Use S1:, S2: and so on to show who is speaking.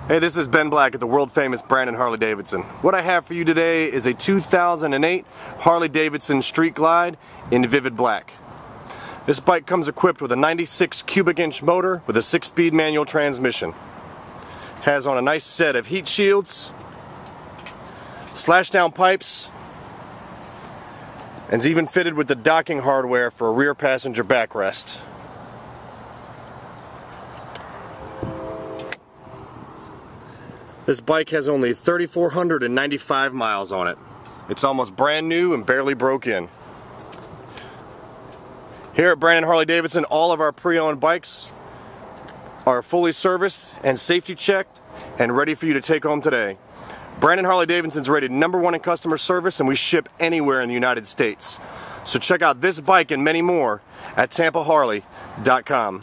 S1: Hey, this is Ben Black at the world famous Brandon Harley Davidson. What I have for you today is a 2008 Harley Davidson Street Glide in vivid black. This bike comes equipped with a 96 cubic inch motor with a 6-speed manual transmission. Has on a nice set of heat shields, slash down pipes, and is even fitted with the docking hardware for a rear passenger backrest. This bike has only 3,495 miles on it. It's almost brand new and barely broke in. Here at Brandon Harley Davidson, all of our pre-owned bikes are fully serviced and safety checked and ready for you to take home today. Brandon Harley Davidson's rated #1 in customer service, and we ship anywhere in the United States. So check out this bike and many more at TampaHarley.com.